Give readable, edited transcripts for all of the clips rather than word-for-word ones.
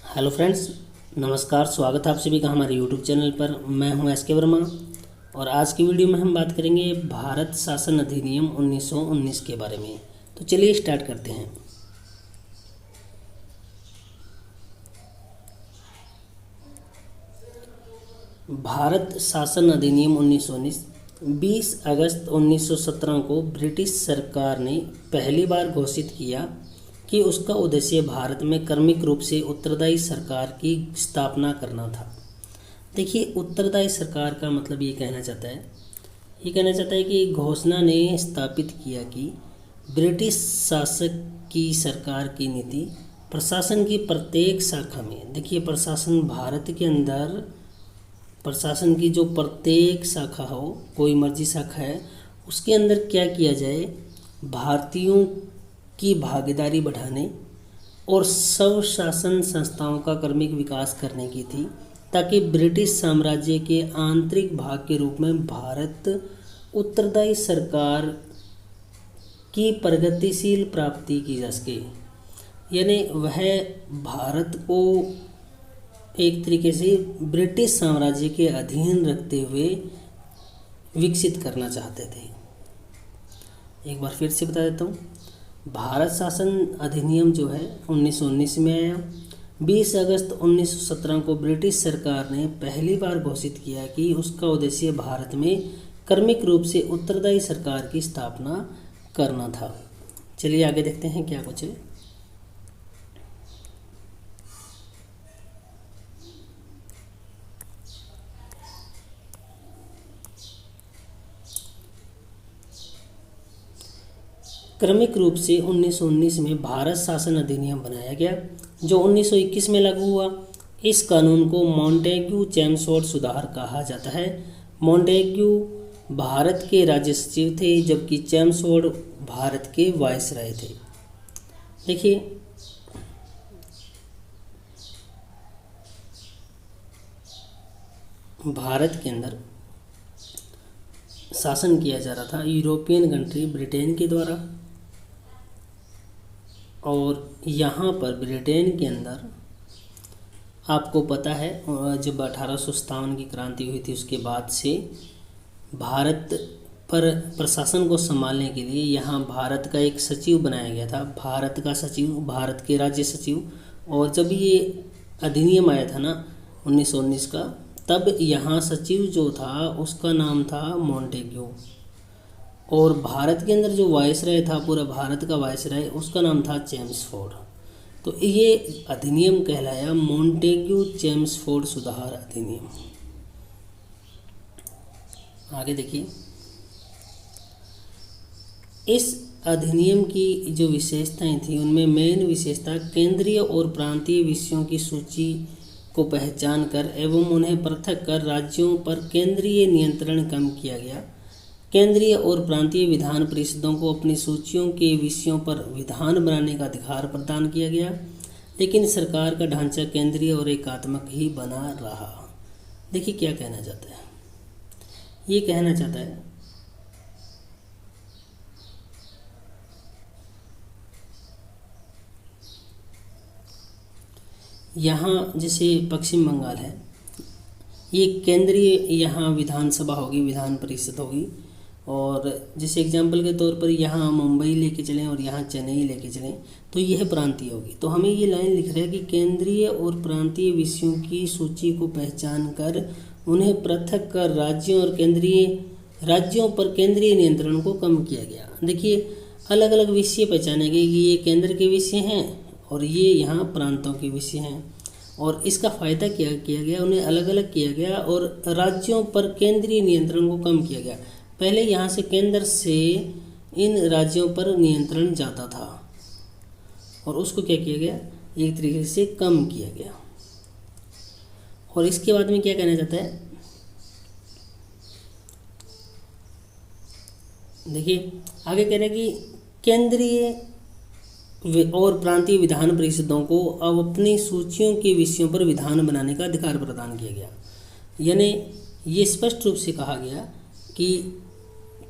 Hello friends, नमस्कार। स्वागत है आप सभी का हमारे यूट्यूब चैनल पर। मैं हूं एस के वर्मा और आज की वीडियो में हम बात करेंगे भारत शासन अधिनियम 1919 के बारे में। तो चलिए स्टार्ट करते हैं। भारत शासन अधिनियम 1919 20 अगस्त 1917 को ब्रिटिश सरकार ने पहली बार घोषित किया कि उसका उद्देश्य भारत में क्रमिक रूप से उत्तरदायी सरकार की स्थापना करना था। देखिए, उत्तरदायी सरकार का मतलब ये कहना चाहता है कि घोषणा ने स्थापित किया कि ब्रिटिश शासक की सरकार की नीति प्रशासन की प्रत्येक शाखा में, देखिए प्रशासन भारत के अंदर प्रशासन की जो प्रत्येक शाखा हो, कोई मर्जी शाखा है, उसके अंदर क्या किया जाए, भारतीयों की भागीदारी बढ़ाने और स्वशासन संस्थाओं का क्रमिक विकास करने की थी, ताकि ब्रिटिश साम्राज्य के आंतरिक भाग के रूप में भारत उत्तरदायी सरकार की प्रगतिशील प्राप्ति की जा सके। यानी वह भारत को एक तरीके से ब्रिटिश साम्राज्य के अधीन रखते हुए विकसित करना चाहते थे। एक बार फिर से बता देता हूँ, भारत शासन अधिनियम जो है 1919 में आया। 20 अगस्त 1917 को ब्रिटिश सरकार ने पहली बार घोषित किया कि उसका उद्देश्य भारत में क्रमिक रूप से उत्तरदायी सरकार की स्थापना करना था। चलिए आगे देखते हैं क्या कुछ है। क्रमिक रूप से 1919 में भारत शासन अधिनियम बनाया गया, जो 1921 में लागू हुआ। इस कानून को मॉन्टेग्यू चेम्सफोर्ड सुधार कहा जाता है। मॉन्टेग्यू भारत के राज्य सचिव थे, जबकि चेम्सफोर्ड भारत के वायसराय थे। देखिए, भारत के अंदर शासन किया जा रहा था यूरोपियन कंट्री ब्रिटेन के द्वारा, और यहाँ पर ब्रिटेन के अंदर आपको पता है जब 1857 की क्रांति हुई थी, उसके बाद से भारत पर प्रशासन को संभालने के लिए यहाँ भारत का एक सचिव बनाया गया था, भारत का सचिव, भारत के राज्य सचिव। और जब ये अधिनियम आया था ना 1919 का, तब यहाँ सचिव जो था उसका नाम था मॉन्टेग्यू, और भारत के अंदर जो वायसराय था, पूरा भारत का वायसराय, उसका नाम था चेम्सफोर्ड। तो ये अधिनियम कहलाया मॉन्टेग्यू चेम्सफोर्ड सुधार अधिनियम। आगे देखिए, इस अधिनियम की जो विशेषताएं थी, उनमें मेन विशेषता केंद्रीय और प्रांतीय विषयों की सूची को पहचान कर एवं उन्हें पृथक कर राज्यों पर केंद्रीय नियंत्रण कम किया गया। केंद्रीय और प्रांतीय विधान परिषदों को अपनी सूचियों के विषयों पर विधान बनाने का अधिकार प्रदान किया गया, लेकिन सरकार का ढांचा केंद्रीय और एकात्मक ही बना रहा। देखिए क्या कहना चाहता है, ये कहना चाहता है यहाँ जैसे पश्चिम बंगाल है, ये केंद्रीय यहाँ विधानसभा होगी, विधान परिषद होगी। और जैसे एग्जाम्पल के तौर पर यहाँ मुंबई लेके चलें और यहाँ चेन्नई लेके चलें, तो यह प्रांतीय होगी। तो हमें ये लाइन लिख रहा है कि केंद्रीय और प्रांतीय विषयों की सूची को पहचान कर उन्हें पृथक कर राज्यों पर केंद्रीय नियंत्रण को कम किया गया। देखिए, अलग अलग विषय पहचाने गए कि ये केंद्र के विषय हैं और ये यहाँ प्रांतों के विषय हैं, और इसका फ़ायदा क्या किया गया, उन्हें अलग अलग किया गया और राज्यों पर केंद्रीय नियंत्रण को कम किया गया। पहले यहाँ से केंद्र से इन राज्यों पर नियंत्रण जाता था और उसको क्या किया गया, एक तरीके से कम किया गया। और इसके बाद में क्या कहना चाहता है, देखिए आगे कह रहे हैं कि केंद्रीय और प्रांतीय विधान परिषदों को अब अपनी सूचियों के विषयों पर विधान बनाने का अधिकार प्रदान किया गया। यानी ये स्पष्ट रूप से कहा गया कि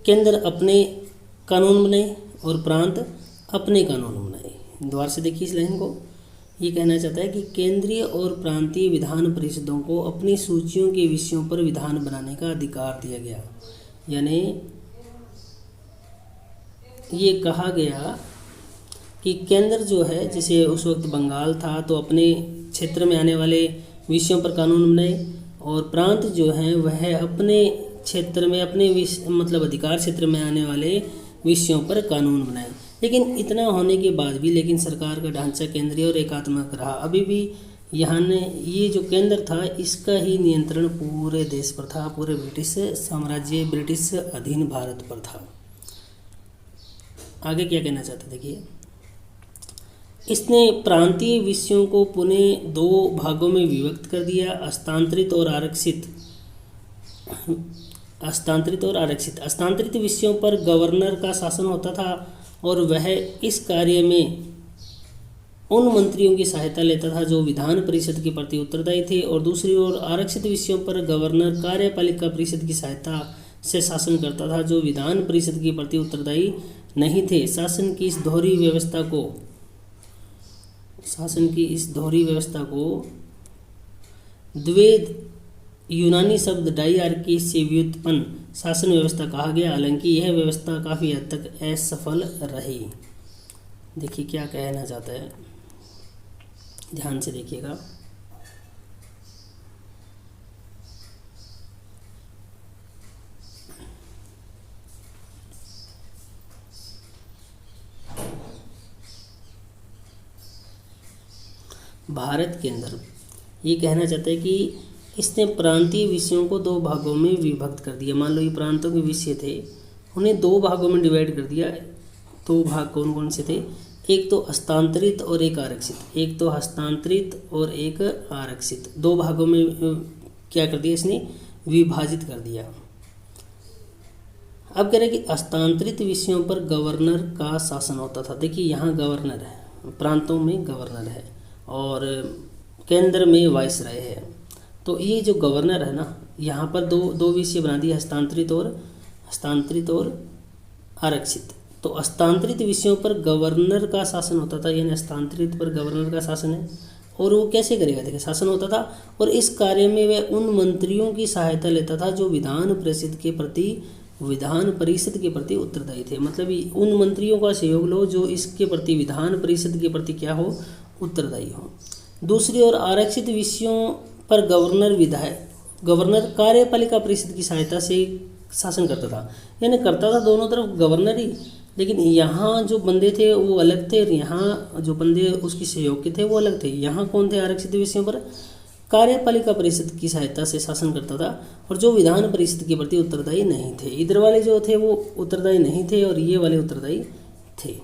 केंद्र अपने कानून बनाए और प्रांत अपने कानून बनाए। दोबारा से देखिए इस लाइन को, ये कहना चाहता है कि केंद्रीय और प्रांतीय विधान परिषदों को अपनी सूचियों के विषयों पर विधान बनाने का अधिकार दिया गया। यानी ये कहा गया कि केंद्र जो है, जैसे उस वक्त बंगाल था तो अपने क्षेत्र में आने वाले विषयों पर कानून बनाए, और प्रांत जो हैं वह अपने क्षेत्र में अपने मतलब अधिकार क्षेत्र में आने वाले विषयों पर कानून बनाए। लेकिन इतना होने के बाद भी लेकिन सरकार का ढांचा केंद्रीय और एकात्मक रहा। अभी भी यहाँ ने ये जो केंद्र था इसका ही नियंत्रण पूरे देश पर था, पूरे ब्रिटिश साम्राज्य, ब्रिटिश अधीन भारत पर था। आगे क्या कहना चाहते, देखिए, इसने प्रांतीय विषयों को पुनः दो भागों में विभक्त कर दिया, हस्तांतरित और आरक्षित। हस्तांतरित विषयों पर गवर्नर का शासन होता था और वह इस कार्य में उन मंत्रियों की सहायता लेता था जो विधान परिषद के प्रति उत्तरदायी थे, और दूसरी ओर आरक्षित विषयों पर गवर्नर कार्यपालिका परिषद की सहायता से शासन करता था जो विधान परिषद के प्रति उत्तरदायी नहीं थे। शासन की इस दोहरी व्यवस्था को द्वैध यूनानी शब्द डाइआर्की से व्युत्पन्न शासन व्यवस्था कहा गया। हालांकि यह व्यवस्था काफ़ी हद तक असफल रही। देखिए क्या कहना चाहता है, ध्यान से देखिएगा। भारत के अंदर ये कहना चाहता है कि इसने प्रांतीय विषयों को दो भागों में विभक्त कर दिया। मान लो ये प्रांतों के विषय थे, उन्हें दो भागों में डिवाइड कर दिया। दो भाग कौन कौन से थे, एक तो हस्तांतरित और एक आरक्षित। दो भागों में क्या कर दिया इसने, विभाजित कर दिया। अब कह रहे हैं कि हस्तांतरित विषयों पर गवर्नर का शासन होता था। देखिए यहाँ गवर्नर है, प्रांतों में गवर्नर है और केंद्र में वाइसराय है। तो ये जो गवर्नर है ना, यहाँ पर दो विषय बना दिए, हस्तांतरित और आरक्षित। तो हस्तांतरित विषयों पर गवर्नर का शासन होता था, यानी हस्तांतरित पर गवर्नर का शासन है। और वो कैसे करेगा, देखिए शासन होता था और इस कार्य में वह उन मंत्रियों की सहायता लेता था जो विधान परिषद के प्रति उत्तरदायी थे। मतलब उन मंत्रियों का सहयोग लो जो इसके प्रति, विधान परिषद के प्रति क्या हो, उत्तरदायी हो। दूसरी ओर आरक्षित विषयों पर गवर्नर कार्यपालिका परिषद की सहायता से शासन करता था, यानी करता था दोनों तरफ गवर्नर ही, लेकिन यहाँ जो बंदे थे वो अलग थे और यहाँ जो बंदे उसकी सहयोग के थे वो अलग थे। यहाँ कौन थे, आरक्षित विषयों पर कार्यपालिका परिषद की सहायता से शासन करता था और जो विधान परिषद के प्रति उत्तरदायी नहीं थे। इधर वाले जो थे वो उत्तरदायी नहीं थे और ये वाले उत्तरदायी थे,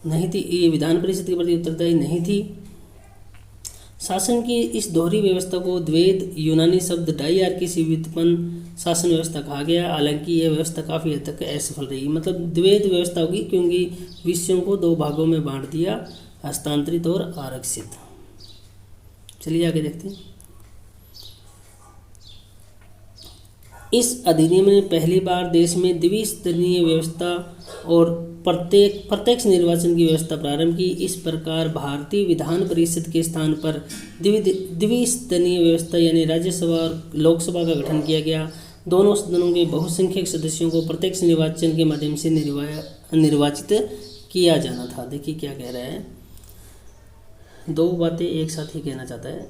ये विधान परिषद के प्रति उत्तरदायी नहीं थी। शासन की इस दोहरी व्यवस्था को द्वैध यूनानी शब्द डाइआर्की से व्युत्पन्न शासन व्यवस्था कहा गया। हालांकि यह व्यवस्था काफ़ी हद तक असफल रही। मतलब द्वैध व्यवस्था होगी क्योंकि विषयों को दो भागों में बांट दिया, हस्तांतरित और आरक्षित। चलिए आगे देखते हैं। इस अधिनियम ने पहली बार देश में द्विस्तरीय व्यवस्था और प्रत्यक्ष निर्वाचन की व्यवस्था प्रारंभ की। इस प्रकार भारतीय विधान परिषद के स्थान पर द्विस्तरीय व्यवस्था यानी राज्यसभा और लोकसभा का गठन किया गया। दोनों सदनों के बहुसंख्यक सदस्यों को प्रत्यक्ष निर्वाचन के माध्यम से निर्वाचित किया जाना था। देखिए क्या कह रहा है, दो बातें एक साथ ही कहना चाहता है।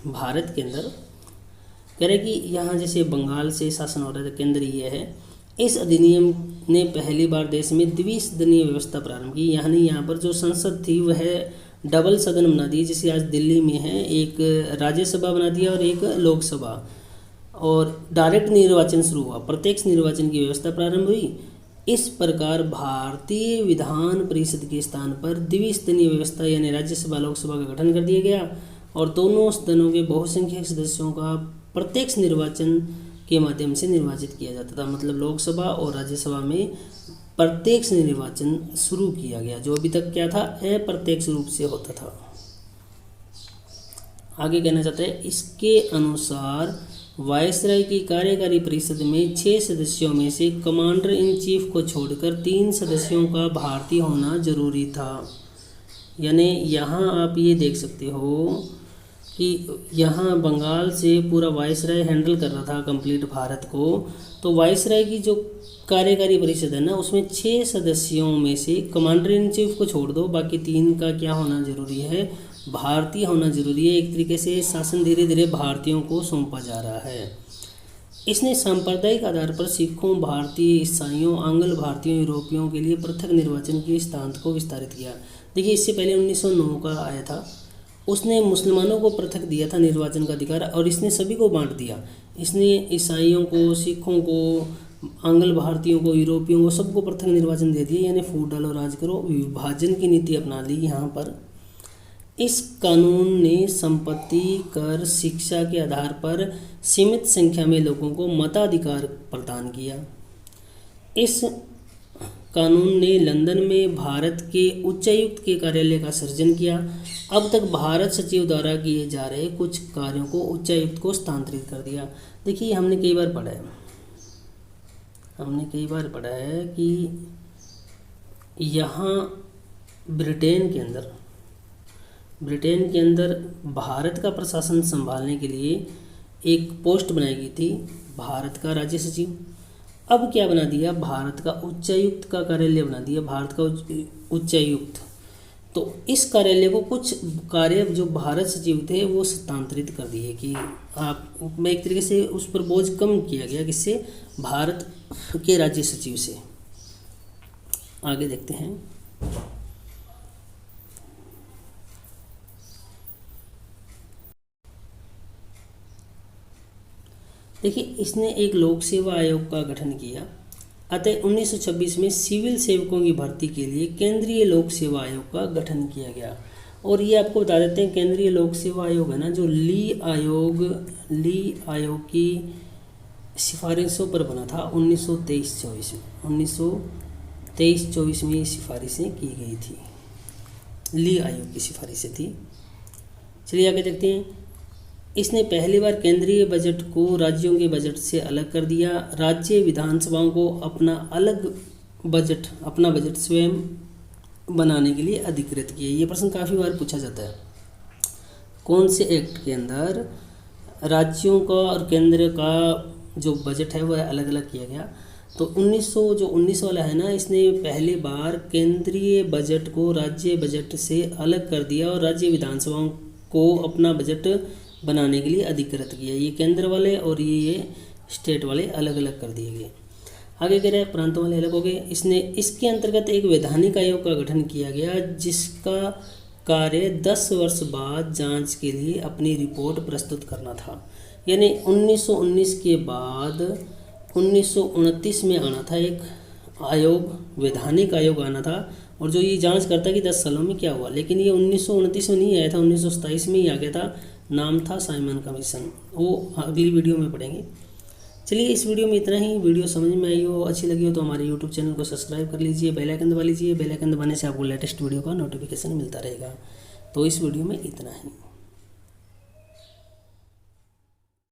भारत के अंदर कह रहे कि यहाँ जैसे बंगाल से शासन हो रहा था, केंद्र ये है। इस अधिनियम ने पहली बार देश में द्विसदनीय व्यवस्था प्रारंभ की, यानी यहाँ पर जो संसद थी वह डबल सदन बना दी। जैसे आज दिल्ली में है, एक राज्यसभा बना दिया और एक लोकसभा, और डायरेक्ट निर्वाचन शुरू हुआ, प्रत्यक्ष निर्वाचन की व्यवस्था प्रारंभ हुई। इस प्रकार भारतीय विधान परिषद के स्थान पर द्विसदनीय व्यवस्था यानी राज्यसभा लोकसभा का गठन कर दिया गया और दोनों सदनों के बहुसंख्यक सदस्यों का प्रत्यक्ष निर्वाचन के माध्यम से निर्वाचित किया जाता था। मतलब लोकसभा और राज्यसभा में प्रत्यक्ष निर्वाचन शुरू किया गया, जो अभी तक क्या था, अप्रत्यक्ष रूप से होता था। आगे कहना चाहते हैं, इसके अनुसार वायसराय की कार्यकारी परिषद में 6 सदस्यों में से कमांडर इन चीफ को छोड़कर 3 सदस्यों का भारतीय होना जरूरी था। यानी यहाँ आप ये देख सकते हो कि यहाँ बंगाल से पूरा वायसराय हैंडल कर रहा था कंप्लीट भारत को। तो वायसराय की जो कार्यकारी परिषद है ना, उसमें 6 सदस्यों में से कमांडर इन चीफ को छोड़ दो, बाकी 3 का क्या होना जरूरी है, भारतीय होना जरूरी है। एक तरीके से शासन धीरे धीरे भारतीयों को सौंपा जा रहा है। इसने सांप्रदायिक आधार पर सिखों, भारतीय, ईसाइयों, आंग्ल भारतीयों, यूरोपियों के लिए पृथक निर्वाचन के सिद्धांत को विस्तारित किया। देखिए, इससे पहले 1909 का आया था, उसने मुसलमानों को पृथक दिया था निर्वाचन का अधिकार, और इसने सभी को बांट दिया। इसने ईसाइयों को, सिखों को, आंग्ल भारतीयों को, यूरोपियों को, सबको पृथक निर्वाचन दे दिए। यानी फूट डालो राज करो, विभाजन की नीति अपना ली यहाँ पर। इस कानून ने संपत्ति, कर, शिक्षा के आधार पर सीमित संख्या में लोगों को मताधिकार प्रदान किया। इस कानून ने लंदन में भारत के उच्चायुक्त के कार्यालय का सृजन किया। अब तक भारत सचिव द्वारा किए जा रहे कुछ कार्यों को उच्चायुक्त को स्थानांतरित कर दिया। देखिए, हमने कई बार पढ़ा है कि यहाँ ब्रिटेन के अंदर भारत का प्रशासन संभालने के लिए एक पोस्ट बनाई गई थी, भारत का राज्य सचिव। अब क्या बना दिया, भारत का उच्चायुक्त का कार्यालय बना दिया, भारत का उच्चायुक्त। तो इस कार्यालय को कुछ कार्य जो भारत सचिव थे वो स्थानांतरित कर दिए कि आप एक तरीके से उस पर बोझ कम किया गया, किससे, भारत के राज्य सचिव से। आगे देखते हैं। देखिए, इसने एक लोक सेवा आयोग का गठन किया। अतः 1926 में सिविल सेवकों की भर्ती के लिए केंद्रीय लोक सेवा आयोग का गठन किया गया। और ये आपको बता देते हैं, केंद्रीय लोक सेवा आयोग है ना, जो ली आयोग की सिफारिशों पर बना था 1923-24 में ये सिफारिशें की गई थी, ली आयोग की सिफारिशें थी। चलिए आगे देखते हैं। इसने पहली बार केंद्रीय बजट को राज्यों के बजट से अलग कर दिया। राज्य विधानसभाओं को अपना बजट स्वयं बनाने के लिए अधिकृत किए। ये प्रश्न काफ़ी बार पूछा जाता है। कौन से एक्ट के अंदर राज्यों का और केंद्र का जो बजट है वह अलग अलग किया गया? तो 1919 वाला है ना, इसने पहली बार केंद्रीय बजट को राज्य बजट से अलग कर दिया और राज्य विधानसभाओं को अपना बजट बनाने के लिए अधिकृत किया। ये केंद्र वाले और ये स्टेट वाले अलग अलग कर दिए गए। आगे कह रहे हैं प्रांतों वाले अलग हो गए। इसके अंतर्गत एक वैधानिक आयोग का गठन किया गया, जिसका कार्य 10 वर्ष बाद जांच के लिए अपनी रिपोर्ट प्रस्तुत करना था। यानी 1919 के बाद 1929 में आना था एक आयोग, वैधानिक आयोग आना था, और जो ये जांच करता कि 10 सालों में क्या हुआ। लेकिन ये 1929 में नहीं आया था, 1927 में ही आ गया था। नाम था साइमन कमीशन। वो अगली वीडियो में पढ़ेंगे। चलिए, इस वीडियो में इतना ही। वीडियो समझ में आई हो, अच्छी लगी हो तो हमारे यूट्यूब चैनल को सब्सक्राइब कर लीजिए, बेल आइकन दबा लीजिए। बेल आइकन दबाने से आपको लेटेस्ट वीडियो का नोटिफिकेशन मिलता रहेगा। तो इस वीडियो में इतना ही।